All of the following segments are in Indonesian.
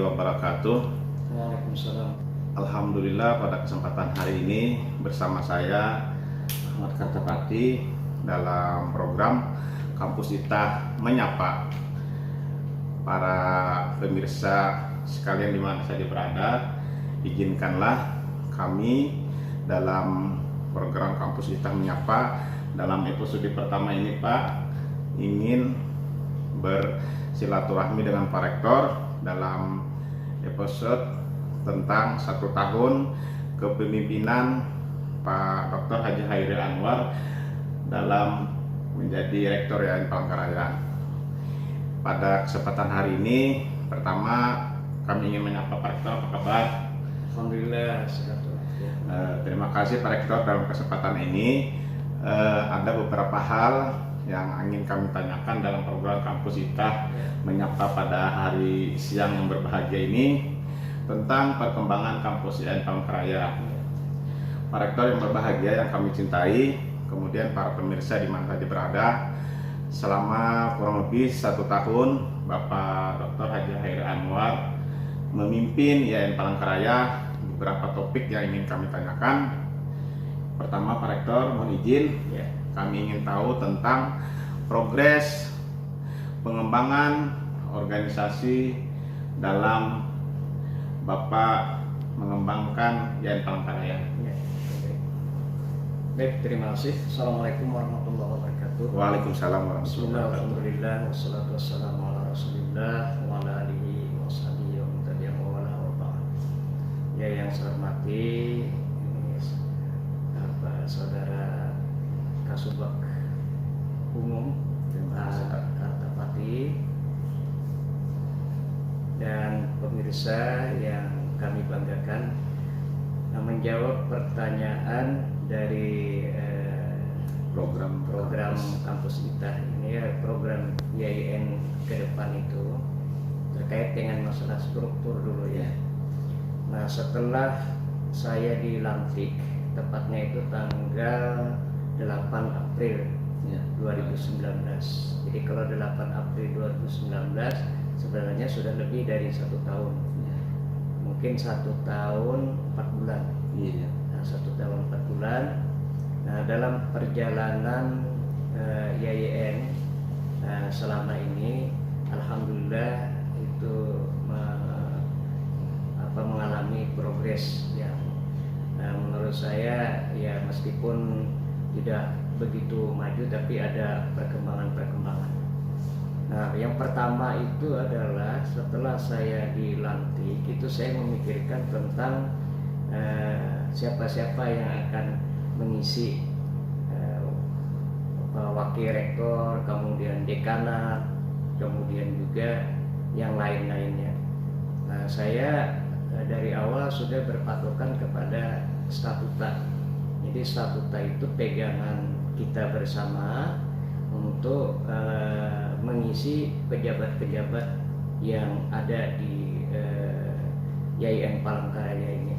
wabarakatuh. Waalaikumsalam. Alhamdulillah, pada kesempatan hari ini bersama saya Ahmad Kartapati dalam program Kampus ITA Menyapa. Para pemirsa sekalian di mana saja berada, izinkanlah kami dalam program Kampus ITA Menyapa dalam episode pertama ini Pak ingin bersilaturahmi dengan Pak Rektor dalam episode tentang 1 tahun kepemimpinan Pak Dr. Haji Hairil Anwar dalam menjadi Rektor YAIN Palangkaraya. Pada kesempatan hari ini, pertama kami ingin menyapa Pak Rektor, apa kabar? Alhamdulillah, sehat. Terima kasih Pak Rektor. Dalam kesempatan ini ada beberapa hal yang ingin kami tanyakan dalam program Kampus ITA Menyapa pada hari siang yang berbahagia ini tentang perkembangan kampus YAIN Palangkaraya. Pak Rektor yang berbahagia yang kami cintai, kemudian para pemirsa di mana saja berada, selama kurang lebih 1 tahun Bapak Dr. Haji Hairil Anwar memimpin YAIN Palangkaraya. Beberapa topik yang ingin kami tanyakan. Pertama, Pak Rektor mohon izin, kami ingin tahu tentang progres pengembangan organisasi dalam Bapak mengembangkan YAIN Palangkaraya. Baik, terima kasih. Assalamualaikum warahmatullahi wabarakatuh. Waalaikumsalam warahmatullahi wabarakatuh. Alhamdulillah, wassalatu wassalamu ala rasulillah wa ala alihi wa sahbihi wa man tabi'ahum wa wala wa ba'd. Ya, yang saya hormati Saudara Kasubag Umum Kartapati dan pemirsa yang kami banggakan, menjawab pertanyaan dari program kampus ITA ini, program YAIN ke depan itu terkait dengan masalah struktur dulu ya. Nah, setelah saya dilantik, tepatnya itu tanggal 8 April 2019. Jadi kalau 8 April 2019 sebenarnya sudah lebih dari 1 tahun. Mungkin 1 tahun 4 bulan. Nah, 1 tahun 4 bulan. Nah, dalam perjalanan YAIN selama ini, alhamdulillah itu mengalami progres yang menurut saya ya meskipun tidak begitu maju tapi ada perkembangan-perkembangan. Nah, yang pertama itu adalah setelah saya dilantik itu saya memikirkan tentang siapa-siapa yang akan mengisi wakil rektor, kemudian dekanat, kemudian juga yang lain-lainnya. Nah, saya dari awal sudah berpatokan kepada statuta. Jadi statuta itu pegangan kita bersama untuk mengisi pejabat-pejabat yang ada di YAIN Palangkaraya ini.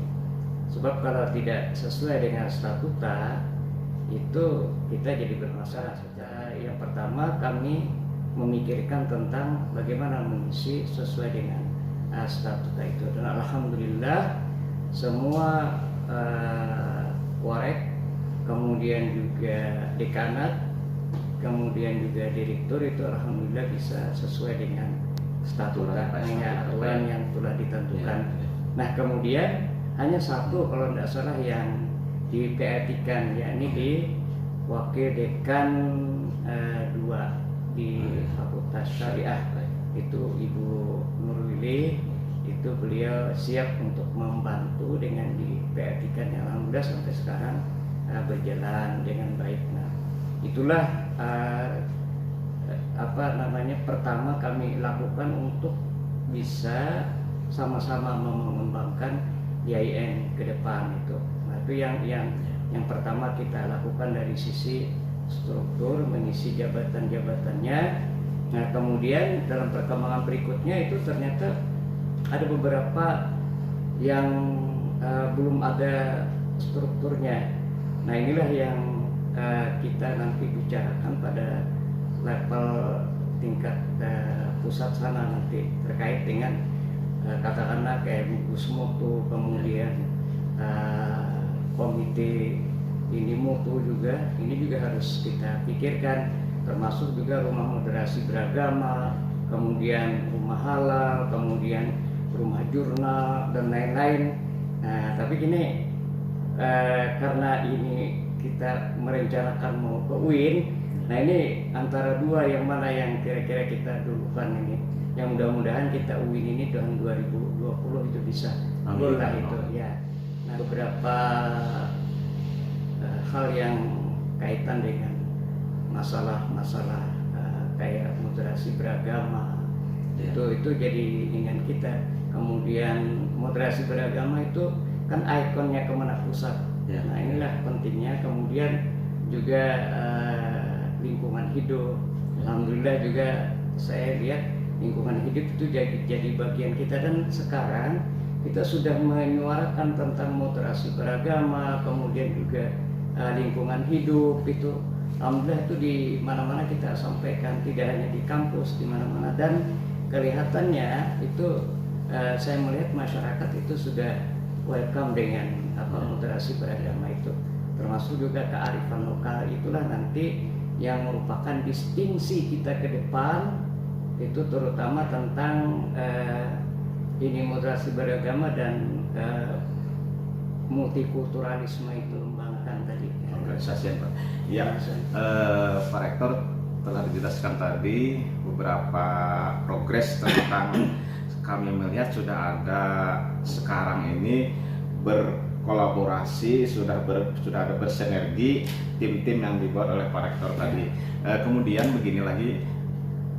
Sebab kalau tidak sesuai dengan statuta itu kita jadi bermasalah. Yang pertama kami memikirkan tentang bagaimana mengisi sesuai dengan statuta itu, dan alhamdulillah semua warek, kemudian juga dekanat, kemudian juga direktur itu alhamdulillah bisa sesuai dengan statuta aturan yang telah ditentukan. Nah, kemudian hanya satu kalau tidak salah yang diperhatikan, yakni di wakil dekan 2 di Fakultas Syariah, itu Ibu Nurwili. Itu beliau siap untuk membantu dengan diperhatikan, yang alhamdulillah sampai sekarang berjalan dengan baik. Nah, itulah pertama kami lakukan untuk bisa sama-sama mengembangkan YAIN ke depan itu. Nah, itu yang pertama kita lakukan dari sisi struktur, mengisi jabatan-jabatannya. Nah, kemudian dalam perkembangan berikutnya itu ternyata ada beberapa yang belum ada strukturnya. Nah, inilah yang kita nanti bicarakan pada level tingkat pusat sana nanti terkait dengan katakanlah kayak gugus mutu, kemudian komite ini mutu juga, ini juga harus kita pikirkan, termasuk juga rumah moderasi beragama, kemudian rumah halal, kemudian rumah jurnal dan lain-lain. Nah, tapi gini, karena ini kita merencanakan mau ke UIN, nah ini antara dua yang mana yang kira-kira kita dulukan ini. Yang mudah-mudahan kita UIN ini tahun 2020 itu bisa goal lah itu ya. Nah, beberapa hal yang kaitan dengan masalah-masalah kayak moderasi beragama itu jadi ingat kita. Kemudian moderasi beragama itu kan ikonnya Kemenak Pusat. Nah, inilah pentingnya. Kemudian juga lingkungan hidup. Alhamdulillah juga saya lihat lingkungan hidup itu jadi bagian kita, dan sekarang kita sudah menyuarakan tentang moderasi beragama, kemudian juga lingkungan hidup itu. Alhamdulillah itu di mana-mana kita sampaikan, tidak hanya di kampus, di mana-mana, dan kelihatannya itu saya melihat masyarakat itu sudah welcome dengan moderasi beragama itu, termasuk juga kearifan lokal. Itulah nanti yang merupakan distingsi kita ke depan, itu terutama tentang ini moderasi beragama dan multikulturalisme itu mengembangkan tadi. Organisasi Pak. Ya, Pak Rektor telah dijelaskan tadi beberapa progres tentang kami melihat sudah ada sekarang ini berkolaborasi, sudah ada bersinergi tim-tim yang dibuat oleh Pak Rektor tadi. Kemudian begini lagi,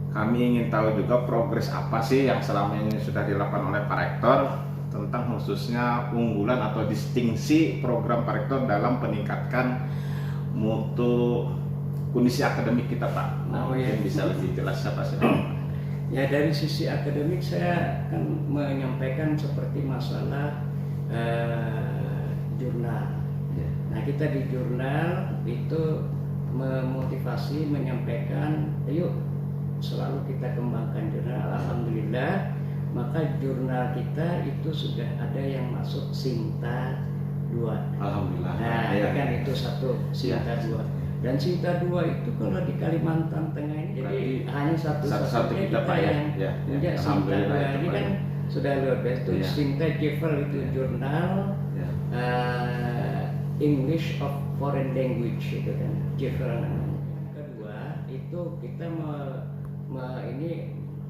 kami ingin tahu juga progres apa sih yang selama ini sudah dilakukan oleh Pak Rektor tentang khususnya unggulan atau distingsi program Pak Rektor dalam peningkatkan mutu kondisi akademik kita, Pak. Nah, mungkin bisa lebih jelas apa sih? Ya, dari sisi akademik saya akan menyampaikan seperti masalah jurnal. Nah, kita di jurnal itu memotivasi, menyampaikan, ayo selalu kita kembangkan jurnal. Alhamdulillah, maka jurnal kita itu sudah ada yang masuk Sinta 2. Alhamdulillah. Nah, ya kan itu satu Sinta 2. Dan Sinta 2 itu kalau di Kalimantan Tengah ini jadi hanya satu-satunya kita yang punya Sinta 2. Ini kan sudah luar biasa. Itu Sinta Jeffel itu jurnal English of Foreign Language itu kan Jeffel namanya. Kedua itu kita ini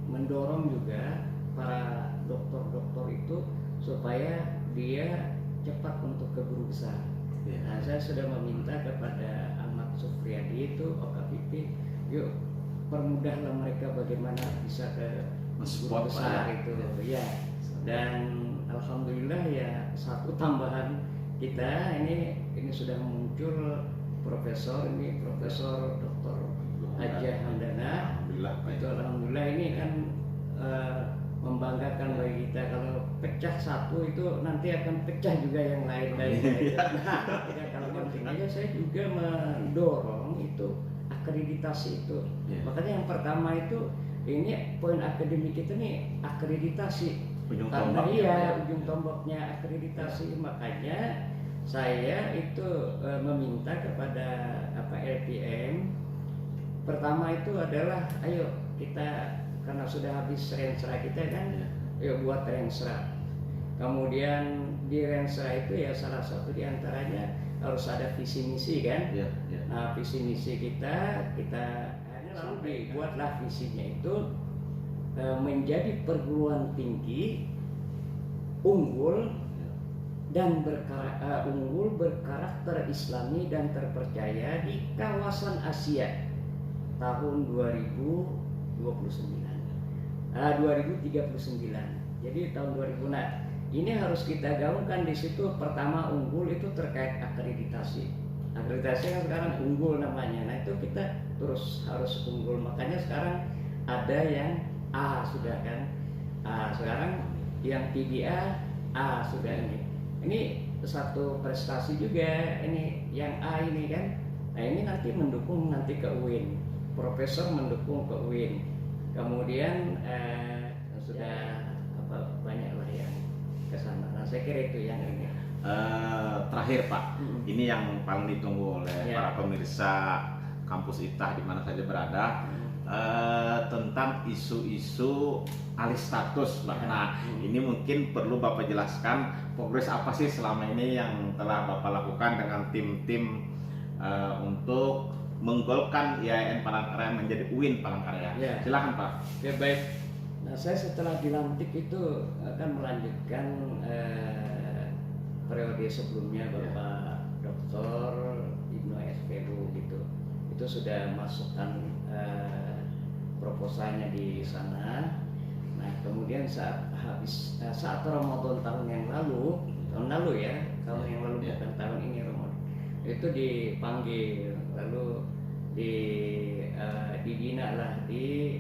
mendorong juga para dokter-dokter itu supaya dia cepat untuk ke guru besar. Nah, saya sudah meminta kepada Ahmad Sufriyadi itu OKPP, yuk permudahlah mereka bagaimana bisa ke guru besar itu. Ya. Dan alhamdulillah ya, satu tambahan kita ini sudah muncul Profesor Dr. Hajah Handana. Itu alhamdulillah ini kan membanggakan bagi kita. Kalau pecah satu itu nanti akan pecah juga yang lain-lain. Kalau penting aja saya juga mendorong itu akreditasi itu. Makanya yang pertama itu ini poin akademik kita nih akreditasi. Karena ujung tombaknya akreditasi. Makanya saya itu meminta kepada LPM. Pertama itu adalah ayo kita, karena sudah habis rensra kita kan, yuk buat rensra. Kemudian di rensra itu ya salah satu diantaranya harus ada visi misi kan. Nah, visi misi kita lalu dibuatlah visinya itu menjadi perguruan tinggi unggul dan berkarakter Islami dan terpercaya di kawasan Asia tahun 2039. 2039. Jadi tahun 2000. Nah, ini harus kita gaungkan di situ. Pertama unggul itu terkait akreditasi. Akreditasi kan sekarang unggul namanya. Nah, itu kita terus harus unggul. Makanya sekarang ada yang A sudah kan. Sekarang yang PDA A sudah ini. Ini satu prestasi juga ini yang A ini kan. Nah, ini nanti mendukung nanti ke UIN. Profesor mendukung ke UIN. Kemudian sudah banyak saya kira itu yang ini. Terakhir Pak, ini yang paling ditunggu oleh Ya. para pemirsa kampus ITAH di mana saja berada, tentang isu-isu alih status Pak. Ya. Nah, ini mungkin perlu Bapak jelaskan progres apa sih selama ini yang telah Bapak lakukan dengan tim-tim untuk menggolkan IAIN Palangkaraya menjadi UIN Palangkaraya. Ya. Silakan Pak. Oke, baik. Nah, saya setelah dilantik itu akan melanjutkan periode sebelumnya Bapak Dr. Ibnu SPU gitu. Itu sudah masukkan proposalnya di sana. Nah, kemudian saat Ramadan tahun yang lalu ya, tahun yang lalu bukan tahun ini Ramadan. Itu dipanggil lalu dibina lah di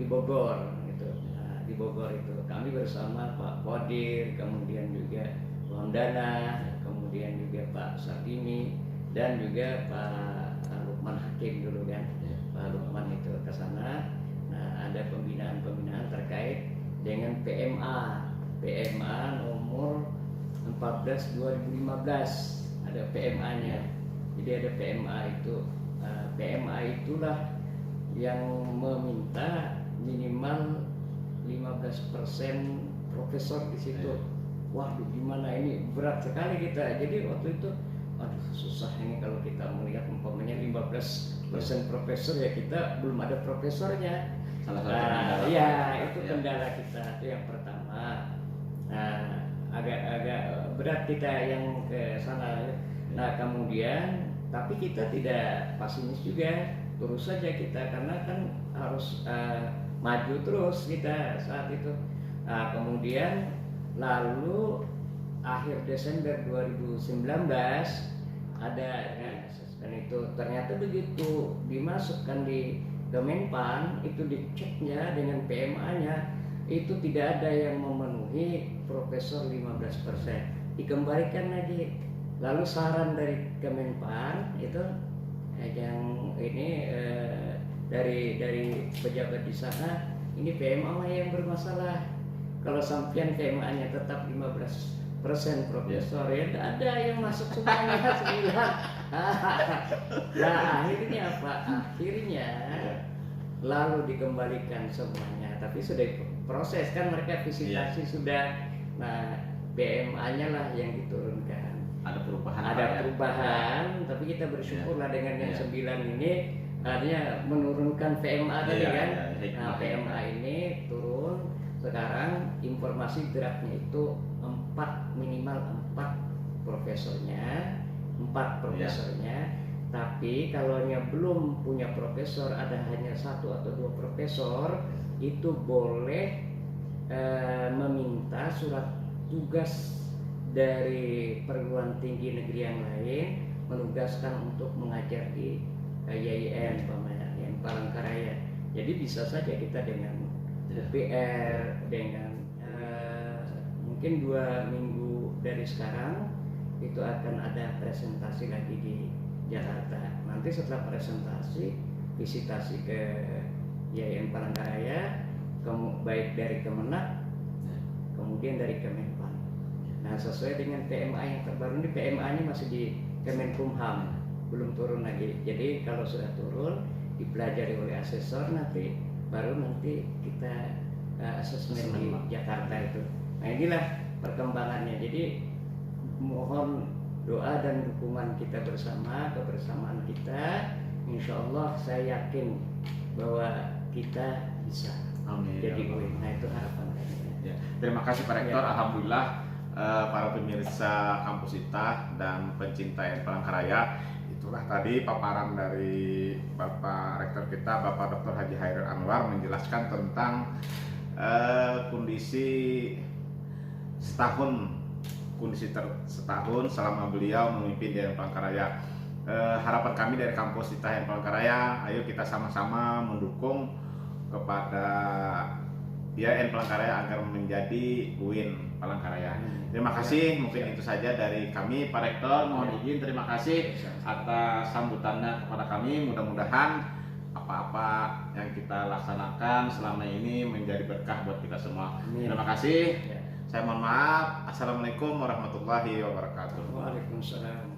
Bogor gitu. Nah, di Bogor itu kami bersama Pak Kodir, kemudian juga Wandana, kemudian juga Pak Sardini dan juga Pak Lukman Hakim dulu kan. Pak Lukman itu ke sana. Nah, ada pembinaan terkait dengan PMA nomor 14 2015. Ada PMA-nya. Jadi ada PMA itu. PMA itulah yang meminta minimal 15% profesor di situ. Wah, gimana ini, berat sekali kita. Jadi waktu itu aduh susah ini kalau kita melihat umpamanya 15% profesor ya kita belum ada profesornya. Salah satu kendala. Ya, itu kendala kita, itu yang pertama. Nah, agak berat kita yang ke sana. Nah, kemudian tapi kita tidak pesimis juga, terus saja kita karena kan harus maju terus kita saat itu. Nah, kemudian lalu akhir Desember 2019 ada dan itu ternyata begitu dimasukkan di Kemenpan itu diceknya dengan PMA-nya itu tidak ada yang memenuhi profesor 15%, dikembalikan lagi. Lalu saran dari Kemenpan itu yang ini dari pejabat di sana, ini PMA yang bermasalah. Kalau sampean PMA-nya tetap 15% profesor ya ada yang masuk semuanya 9. Nah, akhirnya apa? Akhirnya lalu dikembalikan semuanya. Tapi sudah proses kan, mereka visitasi sudah. Nah, PMA-nya lah yang diturunkan. Ada perubahan. Tapi kita bersyukurlah dengan yang 9 ini artinya menurunkan PMA tadi kan. Nah, PMA ini turun. Sekarang informasi draftnya itu minimal 4 profesornya. Tapi kalau belum punya profesor, ada hanya 1 atau 2 profesor, itu boleh meminta surat tugas dari perguruan tinggi negeri yang lain menugaskan untuk mengajar di IAIN Palangkaraya. Jadi bisa saja kita dengan UPR dengan mungkin 2 minggu dari sekarang itu akan ada presentasi lagi di Jakarta. Nanti setelah presentasi visitasi ke IAIN Palangkaraya, baik dari Kemenak kemudian dari Kemenpan. Nah, sesuai dengan PMA yang terbaru ini, PMA-nya masih di Kemenkumham, belum turun lagi. Jadi kalau sudah turun, dipelajari oleh asesor, baru nanti kita asesmen di Jakarta itu. Nah, inilah perkembangannya. Jadi mohon doa dan dukungan kita bersama, kebersamaan kita. Insya Allah saya yakin bahwa kita bisa jadi UIN. Nah, itu harapan kami. Ya. Terima kasih Pak Rektor. Alhamdulillah para pemirsa kampus ITAH dan pencinta IAIN Palangkaraya, itulah tadi paparan dari Bapak Rektor kita, Bapak Dr. Haji Hairil Anwar, menjelaskan tentang kondisi setahun selama beliau memimpin IAIN Palangkaraya. Harapan kami dari kampus ITAH IAIN Palangkaraya, ayo kita sama-sama mendukung kepada IAIN Palangkaraya agar menjadi UIN Palangkaraya. Terima kasih, mungkin itu saja dari kami Pak Rektor. Mohon izin, terima kasih atas sambutannya kepada kami. Mudah-mudahan apa-apa yang kita laksanakan selama ini menjadi berkah buat kita semua. Amin. Terima kasih. Ya. Saya mohon maaf. Assalamualaikum warahmatullahi wabarakatuh. Waalaikumsalam.